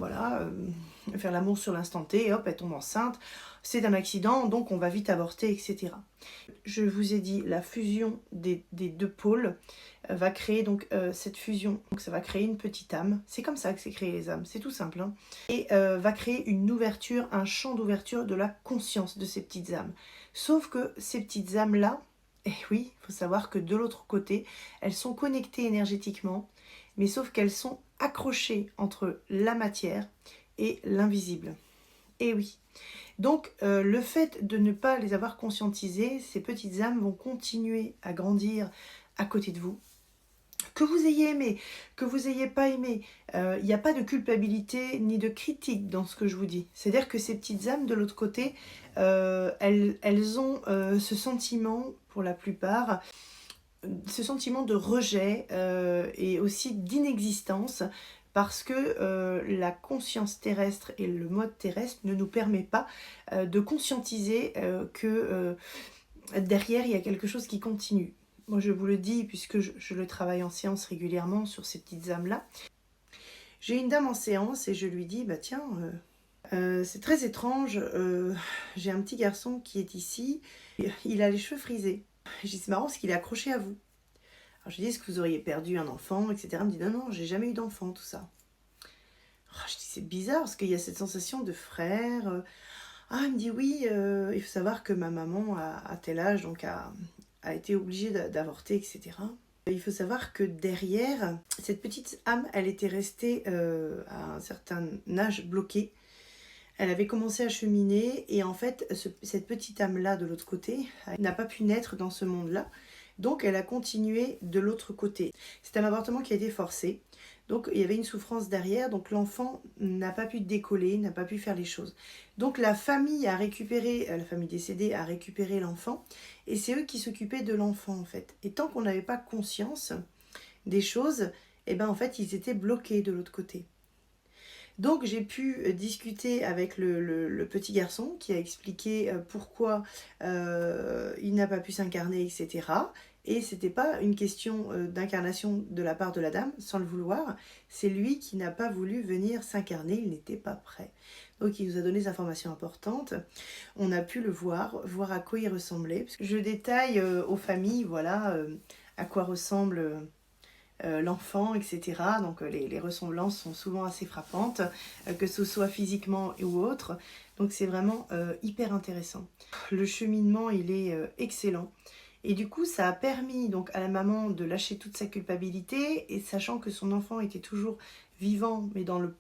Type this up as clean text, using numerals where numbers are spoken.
voilà, faire l'amour sur l'instant T, et hop, elle tombe enceinte. C'est un accident, donc on va vite avorter, etc. Je vous ai dit, la fusion des deux pôles va créer donc cette fusion. Donc ça va créer une petite âme. C'est comme ça que c'est créé les âmes, c'est tout simple. Hein. Et va créer une ouverture, un champ d'ouverture de la conscience de ces petites âmes. Sauf que ces petites âmes-là, eh oui, il faut savoir que de l'autre côté, elles sont connectées énergétiquement, mais sauf qu'elles sont accrochées entre la matière et l'invisible. Eh oui. Donc, le fait de ne pas les avoir conscientisées, ces petites âmes vont continuer à grandir à côté de vous. Que vous ayez aimé, que vous n'ayez pas aimé, il n'y a pas de culpabilité ni de critique dans ce que je vous dis. C'est-à-dire que ces petites âmes de l'autre côté, elles ont ce sentiment, pour la plupart, ce sentiment de rejet et aussi d'inexistence parce que la conscience terrestre et le mode terrestre ne nous permet pas de conscientiser que derrière il y a quelque chose qui continue. Moi je vous le dis puisque je le travaille en séance régulièrement sur ces petites âmes-là. J'ai une dame en séance et je lui dis, bah tiens, c'est très étrange, j'ai un petit garçon qui est ici, il a les cheveux frisés. Je dis, c'est marrant parce qu'il est accroché à vous. Alors je lui dis, est-ce que vous auriez perdu un enfant, etc. Elle me dit, non, non, j'ai jamais eu d'enfant, tout ça. Alors, je dis, c'est bizarre parce qu'il y a cette sensation de frère. Ah, elle me dit, oui, il faut savoir que ma maman, à tel âge, donc a été obligée d'avorter, etc. Il faut savoir que derrière, cette petite âme, elle était restée à un certain âge bloquée. Elle avait commencé à cheminer et en fait, cette petite âme-là de l'autre côté n'a pas pu naître dans ce monde-là. Donc elle a continué de l'autre côté. C'est un avortement qui a été forcé. Donc il y avait une souffrance derrière. Donc l'enfant n'a pas pu décoller, n'a pas pu faire les choses. Donc la famille a récupéré, la famille décédée a récupéré l'enfant. Et c'est eux qui s'occupaient de l'enfant en fait. Et tant qu'on n'avait pas conscience des choses, eh ben en fait ils étaient bloqués de l'autre côté. Donc j'ai pu discuter avec le petit garçon qui a expliqué pourquoi il n'a pas pu s'incarner, etc. Et c'était pas une question d'incarnation de la part de la dame, sans le vouloir. C'est lui qui n'a pas voulu venir s'incarner, il n'était pas prêt. Donc il nous a donné des informations importantes. On a pu le voir à quoi il ressemblait. Je détaille aux familles, voilà, à quoi ressemble l'enfant, etc. Donc les ressemblances sont souvent assez frappantes, que ce soit physiquement ou autre. Donc c'est vraiment hyper intéressant. Le cheminement, il est excellent. Et du coup, ça a permis donc à la maman de lâcher toute sa culpabilité, et sachant que son enfant était toujours vivant, mais dans le